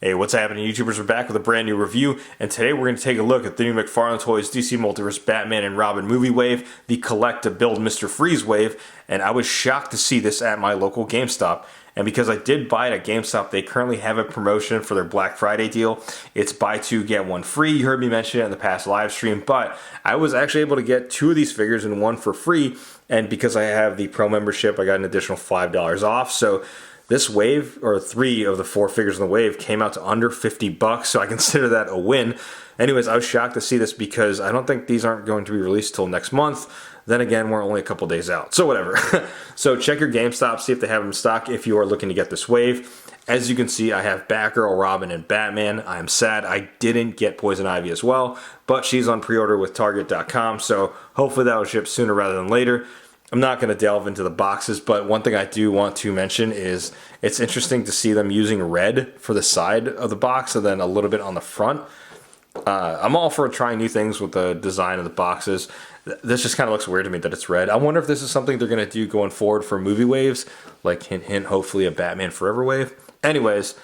Hey, what's happening, YouTubers? We're back with a brand new review, and today we're going to take a look at the new McFarlane Toys DC Multiverse Batman and Robin movie wave, the collect-to-build Mr. Freeze wave, and I was shocked to see this at my local GameStop. And because I did buy it at GameStop, they currently have a promotion for their Black Friday deal. It's buy two, get one free. You heard me mention it in the past live stream, but I was actually able to get two of these figures and one for free, and because I have the Pro membership, I got an additional $5 off, so this wave, or three of the four figures in the wave, came out to under 50 bucks, so I consider that a win. Anyways, I was shocked to see this because I don't think these aren't going to be released till next month. Then again, we're only a couple days out, so whatever. So check your GameStop, see if they have them in stock if you are looking to get this wave. As you can see, I have Batgirl, Robin, and Batman. I'm sad I didn't get Poison Ivy as well, but she's on pre-order with Target.com, so hopefully that will ship sooner rather than later. I'm not going to delve into the boxes, but one thing I do want to mention is it's interesting to see them using red for the side of the box and then a little bit on the front. I'm all for trying new things with the design of the boxes. This just kind of looks weird to me that it's red. I wonder if this is something they're going to do going forward for movie waves, like hint, hint, hopefully a Batman Forever wave. Anyways,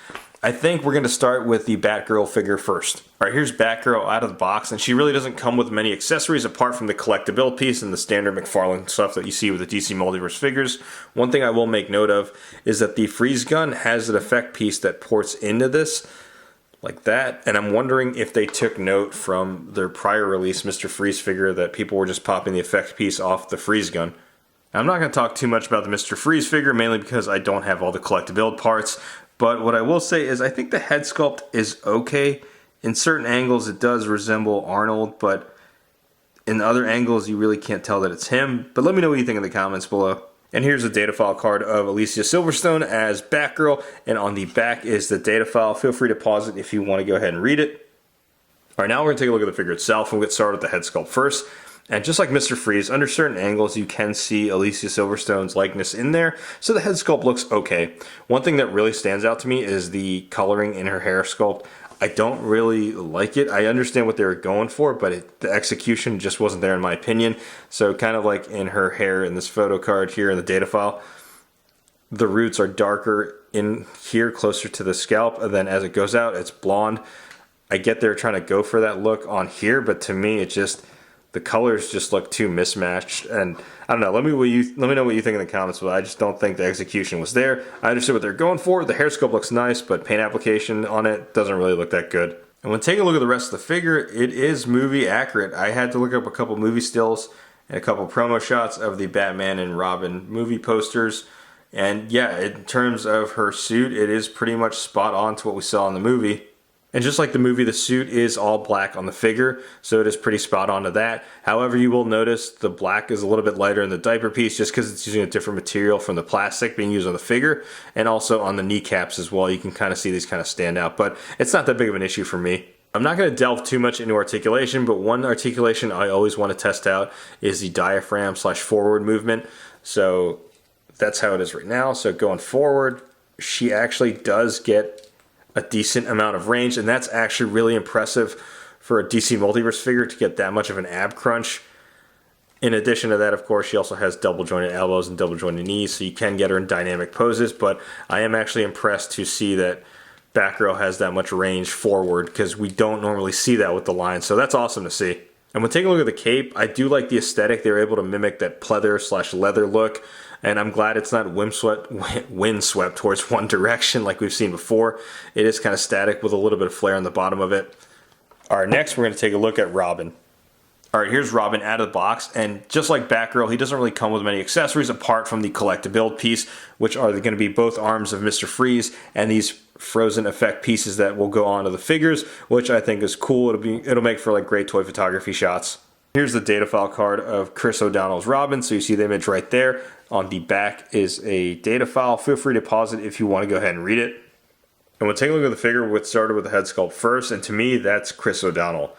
I think we're going to start with the Batgirl figure first. All right, here's Batgirl out of the box, and she really doesn't come with many accessories apart from the collectible piece and the standard McFarlane stuff that you see with the DC Multiverse figures. One thing I will make note of is that the freeze gun has an effect piece that ports into this, like that, and I'm wondering if they took note from their prior release, Mr. Freeze figure, that people were just popping the effect piece off the freeze gun. I'm not going to talk too much about the Mr. Freeze figure, mainly because I don't have all the collectible parts. But what I will say is I think the head sculpt is okay. In certain angles it does resemble Arnold, but in other angles you really can't tell that it's him. But let me know what you think in the comments below. And here's a data file card of Alicia Silverstone as Batgirl, and on the back is the data file. Feel free to pause it if you want to go ahead and read it. Alright, now we're going to take a look at the figure itself, and we'll get started with the head sculpt first. And just like Mr. Freeze, under certain angles you can see Alicia Silverstone's likeness in there, so the head sculpt looks okay. One thing that really stands out to me is the coloring in her hair sculpt. I don't really like it. I understand what they were going for, but the execution just wasn't there in my opinion. So kind of like in her hair in this photo card here in the data file, the roots are darker in here closer to the scalp, and then as it goes out it's blonde. I get they're trying to go for that look on here, but to me it just, the colors just look too mismatched, and I don't know. Let me know what you think in the comments, but I just don't think the execution was there. I understood what they're going for. The hair sculpt looks nice, but paint application on it doesn't really look that good. And when taking a look at the rest of the figure, it is movie accurate. I had to look up a couple movie stills and a couple promo shots of the Batman and Robin movie posters. And yeah, in terms of her suit, it is pretty much spot on to what we saw in the movie. And just like the movie, the suit is all black on the figure, so it is pretty spot on to that. However, you will notice the black is a little bit lighter in the diaper piece just because it's using a different material from the plastic being used on the figure, and also on the kneecaps as well. You can kind of see these kind of stand out, but it's not that big of an issue for me. I'm not going to delve too much into articulation, but one articulation I always want to test out is the diaphragm / forward movement. So that's how it is right now. So going forward, she actually does get a decent amount of range, and that's actually really impressive for a DC Multiverse figure to get that much of an ab crunch. In addition to that, of course, she also has double jointed elbows and double jointed knees, so you can get her in dynamic poses, but I am actually impressed to see that Batgirl has that much range forward, because we don't normally see that with the line, so that's awesome to see. And when taking a look at the cape, I do like the aesthetic. They were able to mimic that pleather / leather look, and I'm glad it's not windswept towards one direction like we've seen before. It is kind of static with a little bit of flare on the bottom of it. Alright, next we're going to take a look at Robin. Alright, here's Robin out of the box, and just like Batgirl, he doesn't really come with many accessories apart from the collect-to-build piece, which are going to be both arms of Mr. Freeze and these frozen effect pieces that will go onto the figures, which I think is cool. It'll make for like great toy photography shots. Here's the data file card of Chris O'Donnell's Robin, so you see the image right there. On the back is a data file. Feel free to pause it if you want to go ahead and read it. And when taking a look at the figure, we started with the head sculpt first, and to me, that's Chris O'Donnell.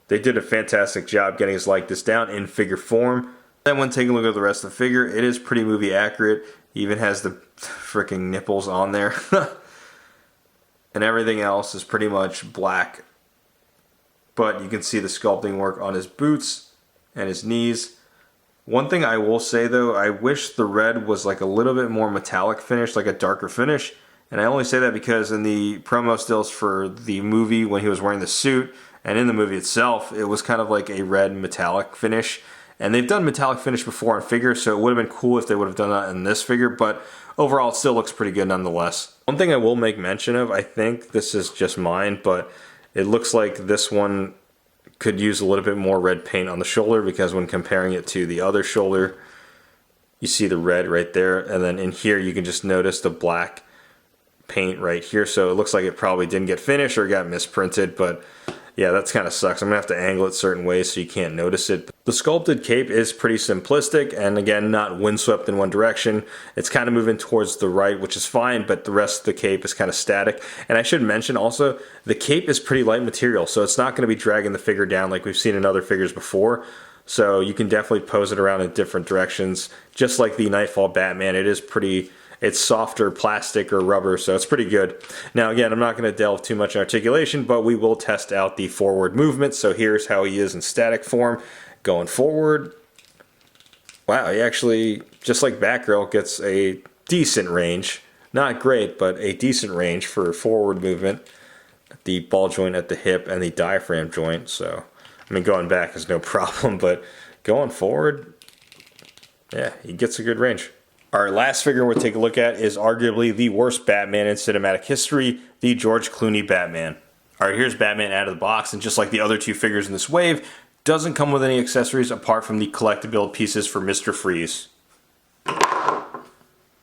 They did a fantastic job getting his likeness down in figure form. Then when taking a look at the rest of the figure, it is pretty movie accurate. He even has the freaking nipples on there. And everything else is pretty much black. But you can see the sculpting work on his boots and his knees. One thing I will say though, I wish the red was like a little bit more metallic finish, like a darker finish. And I only say that because in the promo stills for the movie when he was wearing the suit, and in the movie itself, it was kind of like a red metallic finish. And they've done metallic finish before in figures, so it would have been cool if they would have done that in this figure, but overall it still looks pretty good nonetheless. One thing I will make mention of, I think this is just mine, but it looks like this one could use a little bit more red paint on the shoulder, because when comparing it to the other shoulder, you see the red right there, and then in here you can just notice the black paint right here, so it looks like it probably didn't get finished or got misprinted, but yeah, that's kind of sucks. I'm going to have to angle it certain ways so you can't notice it. The sculpted cape is pretty simplistic, and again, not windswept in one direction. It's kind of moving towards the right, which is fine, but the rest of the cape is kind of static. And I should mention also, the cape is pretty light material, so it's not going to be dragging the figure down like we've seen in other figures before. So you can definitely pose it around in different directions. Just like the Nightfall Batman, it's softer plastic or rubber, so it's pretty good. Now again, I'm not going to delve too much in articulation, but we will test out the forward movement. So here's how he is in static form. Going forward, wow, he actually, just like Batgirl, gets a decent range. Not great, but a decent range for forward movement. The ball joint at the hip and the diaphragm joint, so, I mean, going back is no problem, but going forward, yeah, he gets a good range. Our last figure we'll take a look at is arguably the worst Batman in cinematic history, the George Clooney Batman. Alright, here's Batman out of the box, and just like the other two figures in this wave, doesn't come with any accessories apart from the collectible pieces for Mr. Freeze.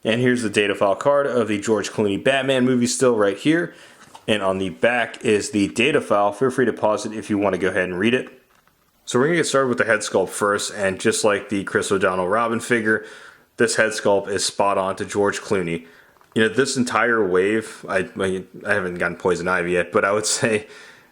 And here's the data file card of the George Clooney Batman movie still right here. And on the back is the data file. Feel free to pause it if you want to go ahead and read it. So we're going to get started with the head sculpt first, and just like the Chris O'Donnell Robin figure, this head sculpt is spot on to George Clooney. You know, this entire wave, I haven't gotten Poison Ivy yet, but I would say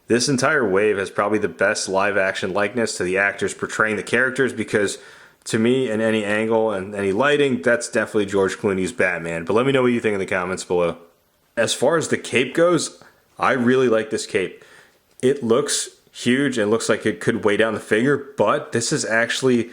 this entire wave has probably the best live action likeness to the actors portraying the characters, because to me, in any angle and any lighting, that's definitely George Clooney's Batman. But let me know what you think in the comments below. As far as the cape goes, I really like this cape. It looks huge and looks like it could weigh down the figure, but this is actually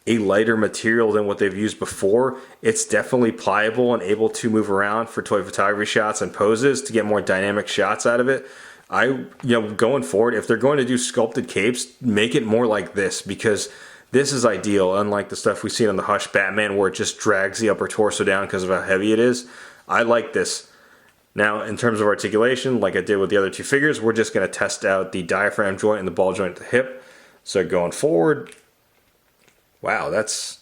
a lighter material than what they've used before. It's definitely pliable and able to move around for toy photography shots and poses to get more dynamic shots out of it. Going forward, if they're going to do sculpted capes, make it more like this, because this is ideal, unlike the stuff we've seen on the Hush Batman where it just drags the upper torso down because of how heavy it is. I like this. Now, in terms of articulation, like I did with the other two figures, we're just going to test out the diaphragm joint and the ball joint at the hip. So going forward, wow, that's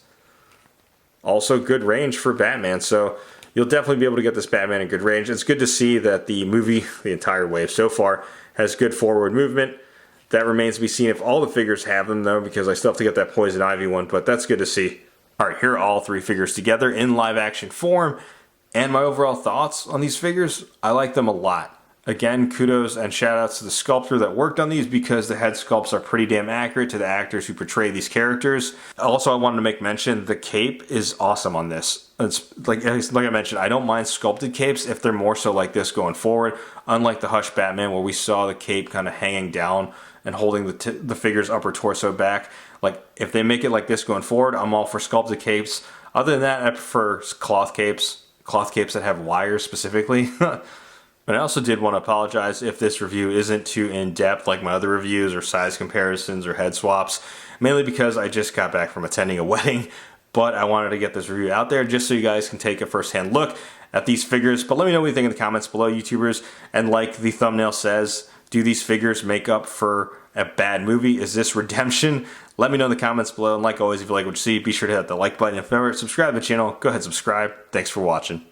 also good range for Batman. So you'll definitely be able to get this Batman in good range. It's good to see that the movie, the entire wave so far, has good forward movement. That remains to be seen if all the figures have them, though, because I still have to get that Poison Ivy one, but that's good to see. Alright, here are all three figures together in live action form, and my overall thoughts on these figures, I like them a lot. Again, kudos and shout outs to the sculptor that worked on these, because the head sculpts are pretty damn accurate to the actors who portray these characters. Also, I wanted to make mention, the cape is awesome on this. It's like I mentioned, I don't mind sculpted capes if they're more so like this going forward, unlike the Hush Batman where we saw the cape kind of hanging down and holding the figure's upper torso back. Like, if they make it like this going forward, I'm all for sculpted capes. Other than that, I prefer cloth capes that have wires specifically. But I also did want to apologize if this review isn't too in-depth like my other reviews or size comparisons or head swaps, mainly because I just got back from attending a wedding, but I wanted to get this review out there just so you guys can take a first-hand look at these figures. But let me know what you think in the comments below, YouTubers, and like the thumbnail says, do these figures make up for a bad movie? Is this redemption? Let me know in the comments below, and like always, if you like what you see, be sure to hit the like button. If you've never subscribed to the channel, go ahead and subscribe. Thanks for watching.